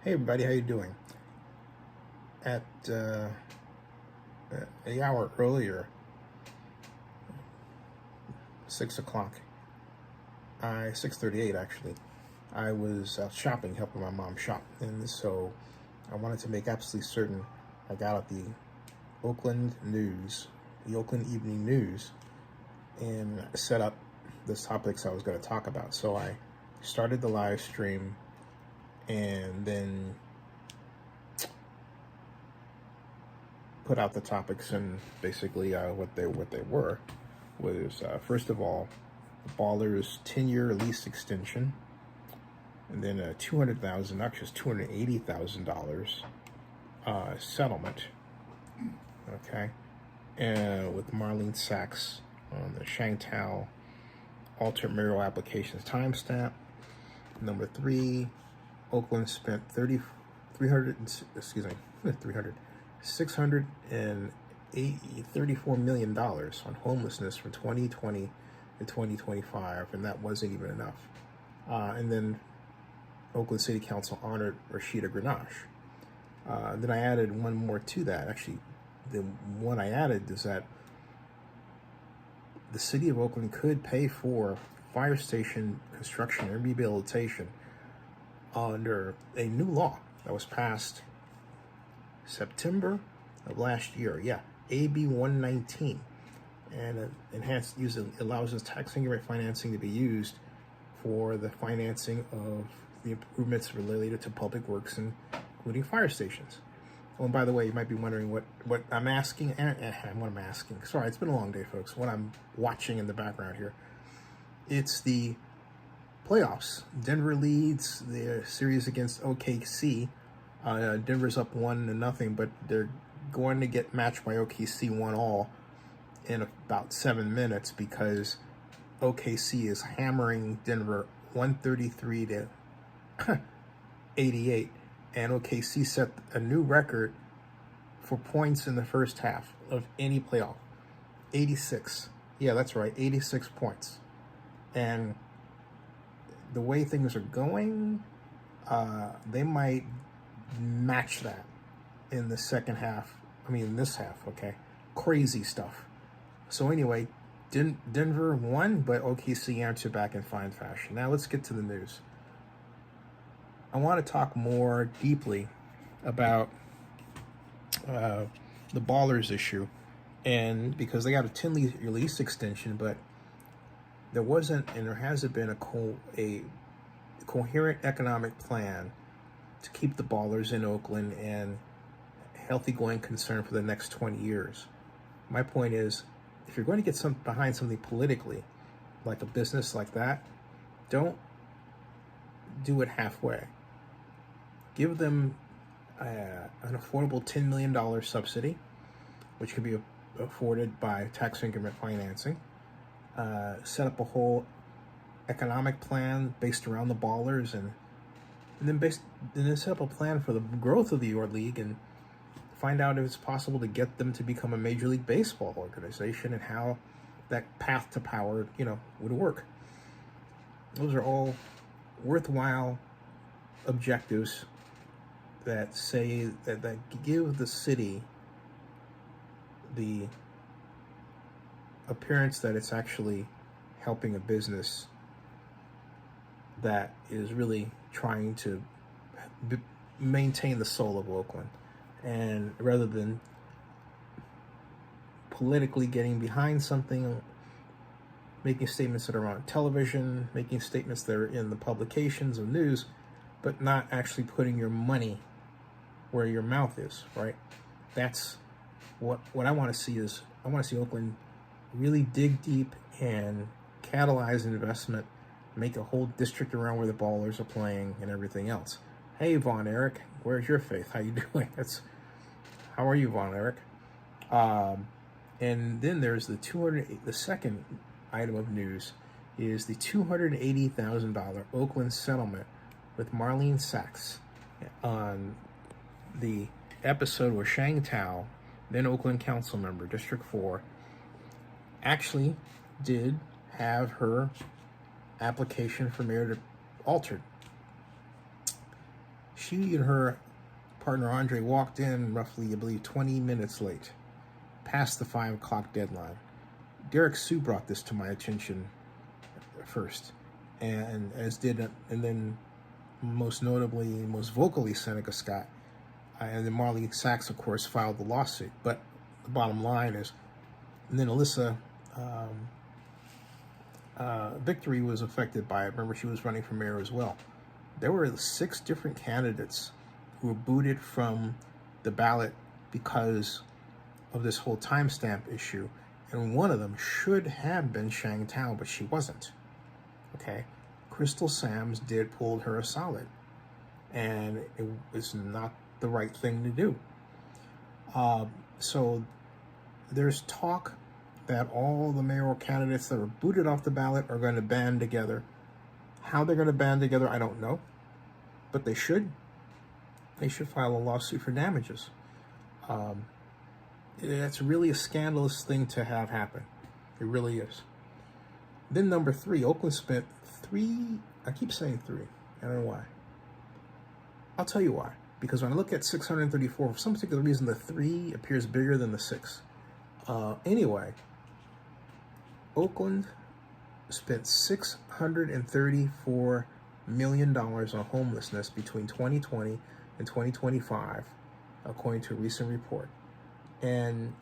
Hey everybody, how you doing? At an hour earlier, 6 o'clock, 6:38 actually, I was out shopping, helping my mom shop, and so I wanted to make absolutely certain I got out the Oakland news, the Oakland Evening News, and set up the topics I was going to talk about. So I started the live stream, and then put out the topics, and basically what they were was first of all, the Ballers 10-year lease extension, and then a $200,000, actually $280,000 settlement. Okay, and with Marleen Sachs on the Sheng altered Mayoral applications timestamp. Number 3, Oakland spent $634 million on homelessness from 2020 to 2025, and that wasn't even enough. And then Oakland City Council honored Rashidah Grinage. Then I added one more to that. Actually, the one I added is that the city of Oakland could pay for fire station construction and rehabilitation under a new law that was passed September of last year. Yeah, AB 119, and enhanced use allows us tax increment financing to be used for the financing of the improvements related to public works, including fire stations. Oh, and by the way, you might be wondering what I'm asking. What I'm asking. Sorry, it's been a long day, folks. What I'm watching in the background here, it's the playoffs. Denver leads the series against OKC. Denver's up 1-0, but they're going to get matched by OKC 1-all in about 7 minutes because OKC is hammering Denver 133 to 88, and OKC set a new record for points in the first half of any playoff. 86. Yeah, that's right, 86 points. And the way things are going, they might match that in the second half. I mean, this half, okay? Crazy stuff. So anyway, Denver won, but OKC answered back in fine fashion. Now let's get to the news. I want to talk more deeply about the Ballers issue, and because they got a 10-year lease extension, but there wasn't, and there hasn't been a coherent economic plan to keep the Ballers in Oakland and healthy going concern for the next 20 years. My point is, if you're going to get behind something politically, like a business like that, don't do it halfway. Give them an affordable $10 million subsidy, which could be afforded by tax increment financing. Set up a whole economic plan based around the Ballers, and then set up a plan for the growth of your league, and find out if it's possible to get them to become a Major League Baseball organization, and how that path to power, would work. Those are all worthwhile objectives that say that give the city the appearance that it's actually helping a business that is really trying to maintain the soul of Oakland, and rather than politically getting behind something, making statements that are on television, making statements that are in the publications of news, but not actually putting your money where your mouth is, right? That's what I want to see. Is I want to see Oakland really dig deep and catalyze investment, make a whole district around where the Ballers are playing and everything else. Hey, Von Eric, where's your faith? How you doing? How are you, Von Eric? And then there's the second item of news is the $280,000 Oakland settlement with Marleen Sachs on the episode where Sheng, then Oakland council member, District 4, actually did have her application for mayor altered. She and her partner Andre walked in roughly, I believe, 20 minutes late, past the 5 o'clock deadline. Derek Sue brought this to my attention first, and then most notably, most vocally, Seneca Scott, and then Marleen Sachs, of course, filed the lawsuit. But the bottom line is, and then Alyssa Victory was affected by it. Remember, she was running for mayor as well. There were 6 different candidates who were booted from the ballot because of this whole timestamp issue. And one of them should have been Sheng Thao, but she wasn't. Okay? Crystal Sams pulled her a solid. And it was not the right thing to do. So there's talk that all the mayoral candidates that were booted off the ballot are going to band together. How they're going to band together, I don't know. But they should. They should file a lawsuit for damages. That's really a scandalous thing to have happen. It really is. Then number 3, Oakland spent 3, I keep saying 3. I don't know why. I'll tell you why. Because when I look at 634, for some particular reason, the 3 appears bigger than the 6. Anyway, Oakland spent $634 million on homelessness between 2020 and 2025, according to a recent report. And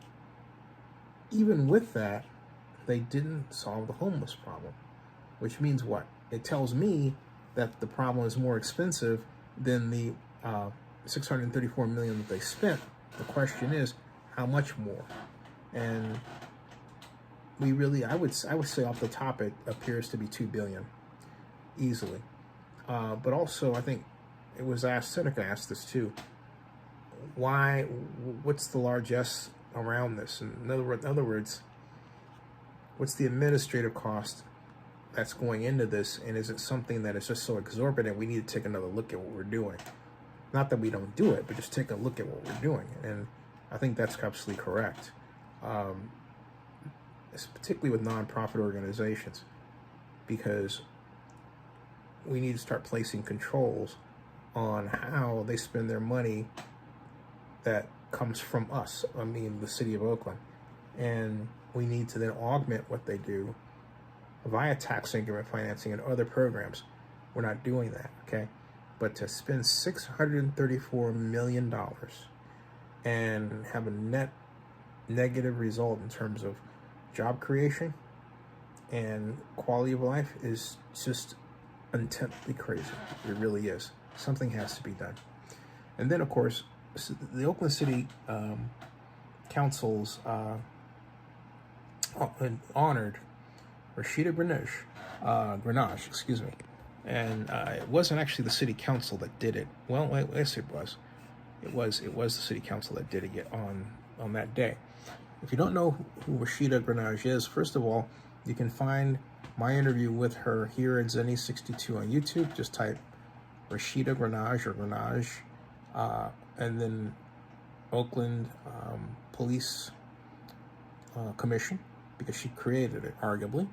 even with that, they didn't solve the homeless problem, which means what? It tells me that the problem is more expensive than the $634 million that they spent. The question is, how much more? And we really, I would say off the top, it appears to be $2 billion, easily. But also, I think it was asked, Seneca asked this too, why, what's the largesse around this? In other words, what's the administrative cost that's going into this, and is it something that is just so exorbitant we need to take another look at what we're doing? Not that we don't do it, but just take a look at what we're doing. And I think that's absolutely correct. It's particularly with nonprofit organizations, because we need to start placing controls on how they spend their money that comes from us, I mean the city of Oakland. And we need to then augment what they do via tax increment financing and other programs. We're not doing that, okay? But to spend $634 million and have a net negative result in terms of job creation and quality of life is just intensely crazy. It really is. Something has to be done. And then, of course, the Oakland City Council's honored Rashidah Grinage, excuse me. And it wasn't actually the city council that did it. Well, yes, it was. It was the city council that did it on that day. If you don't know who Rashidah Grinage is, first of all, you can find my interview with her here at Zennie62 on YouTube. Just type Rashidah Grinage or Grinage, and then Oakland Police Commission, because she created it, arguably.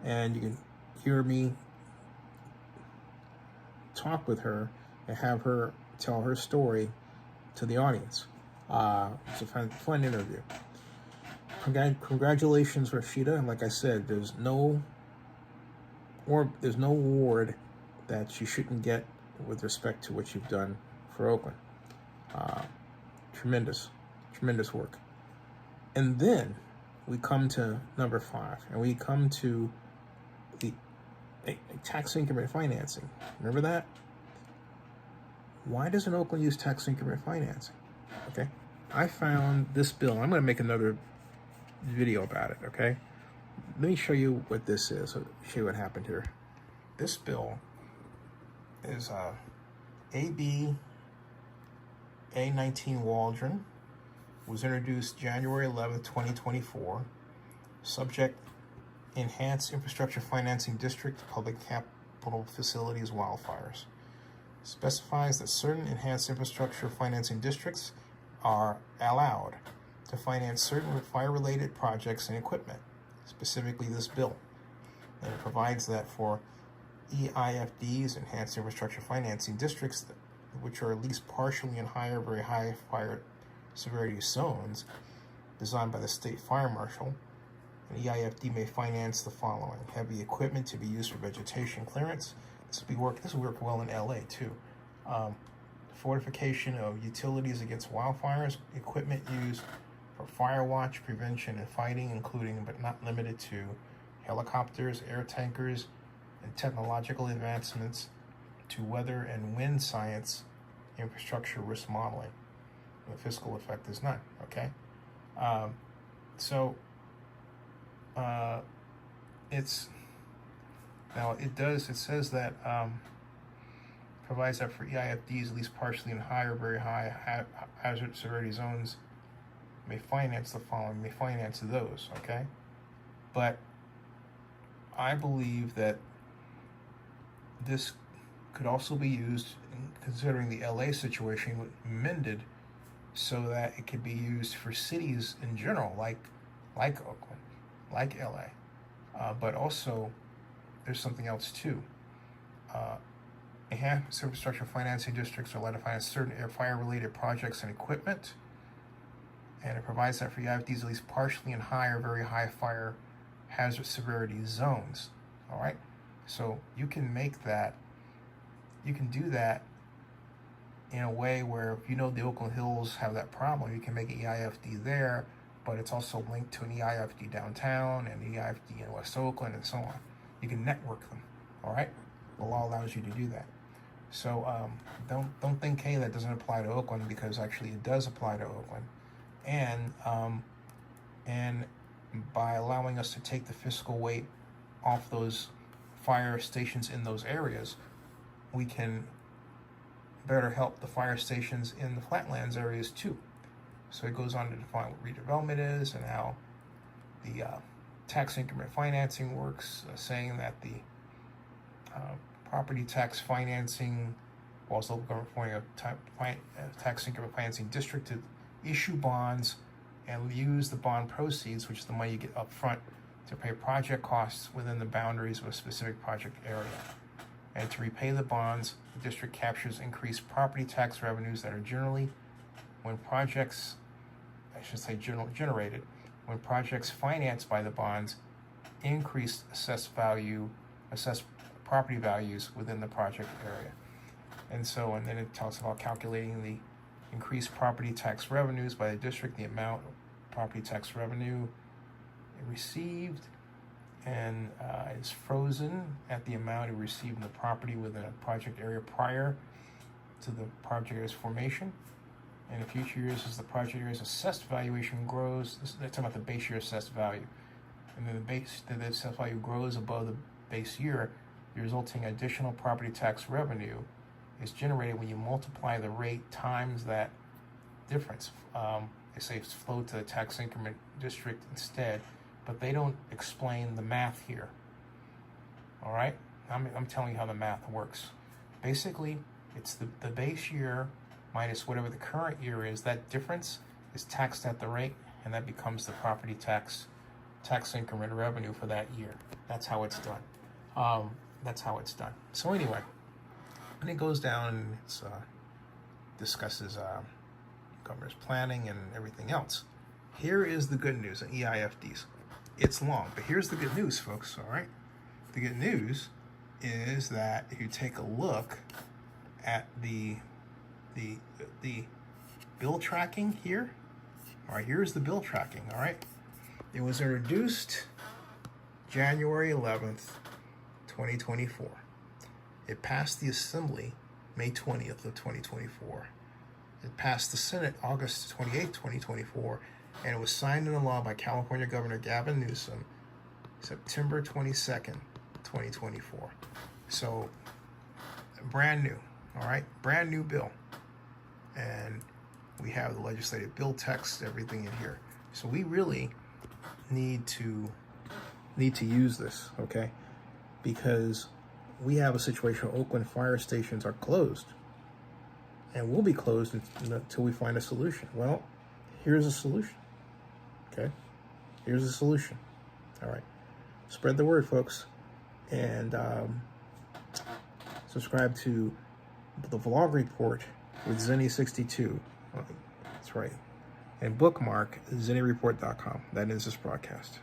And you can hear me talk with her and have her tell her story to the audience. It's a fun interview. Congratulations, Rashidah. And like I said, there's no award that you shouldn't get with respect to what you've done for Oakland. Tremendous work. And then we come to number 5, and we come to the tax increment financing. Remember that? Why doesn't Oakland use tax increment financing? Okay, I found this bill. I'm going to make another video about it, okay? Let me show you what this is. I'll show you what happened here. This bill is AB A19 Waldron. Was introduced January 11th, 2024. Subject, Enhanced Infrastructure Financing District, Public Capital Facilities, Wildfires. Specifies that certain enhanced infrastructure financing districts are allowed to finance certain fire-related projects and equipment, specifically this bill. And it provides that for EIFDs, Enhanced Infrastructure Financing Districts, which are at least partially in higher, very high fire severity zones designed by the state fire marshal. An EIFD may finance the following: heavy equipment to be used for vegetation clearance. This will work well in LA too. Fortification of utilities against wildfires, equipment used for fire watch, prevention, and fighting, including but not limited to helicopters, air tankers, and technological advancements to weather and wind science, infrastructure risk modeling. The fiscal effect is none, okay? It says that provides that for EIFDs, at least partially in high or very high hazard severity zones, may finance the following, may finance those, okay? But I believe that this could also be used, considering the LA situation, mended so that it could be used for cities in general, like Oakland, like LA. But also, there's something else too. Enhanced infrastructure financing districts are allowed to finance certain fire-related projects and equipment, and it provides that for EIFDs at least partially in high or very high fire hazard severity zones. All right, so you can make that. You can do that in a way where, if you know the Oakland Hills have that problem, you can make an EIFD there, but it's also linked to an EIFD downtown and an EIFD in West Oakland and so on. You can network them. All right, the law allows you to do that. So don't think, hey, that doesn't apply to Oakland, because actually it does apply to Oakland, and by allowing us to take the fiscal weight off those fire stations in those areas, we can better help the fire stations in the flatlands areas too. So it goes on to define what redevelopment is and how the tax increment financing works, saying that the property tax financing, while local government forming a tax increment financing district to issue bonds and use the bond proceeds, which is the money you get up front, to pay project costs within the boundaries of a specific project area. And to repay the bonds, the district captures increased property tax revenues that are generated when projects financed by the bonds increase assessed property values within the project area. And then it talks about calculating the increased property tax revenues by the district, the amount of property tax revenue received, and is frozen at the amount it received in the property within a project area prior to the project area's formation. And in future years, as the project area's assessed valuation grows, they're talking about the base year assessed value, and then the assessed value grows above the base year, the resulting additional property tax revenue is generated when you multiply the rate times that difference. They say it's flowed to the tax increment district instead, but they don't explain the math here. All right, I'm telling you how the math works. Basically, it's the base year minus whatever the current year is. That difference is taxed at the rate, and that becomes the property tax increment revenue for that year. That's how it's done. So anyway, and it goes down and it discusses governor's planning and everything else. Here is the good news on EIFDs. It's long, but here's the good news, folks. All right, the good news is that if you take a look at the bill tracking here, all right, here's the bill tracking. All right, it was introduced January 11th, 2024. It passed the Assembly May 20th of 2024. It passed the Senate August 28th, 2024, and it was signed into law by California Governor Gavin Newsom September 22nd, 2024. So, brand new, all right? Brand new bill. And we have the legislative bill text, everything in here. So we really need to use this, okay? Because we have a situation where Oakland fire stations are closed and will be closed until we find a solution. Well, here's a solution, okay? Here's a solution, all right? Spread the word, folks, and subscribe to the vlog report with Zennie62. That's right. And bookmark ZennieReport.com. That ends this broadcast.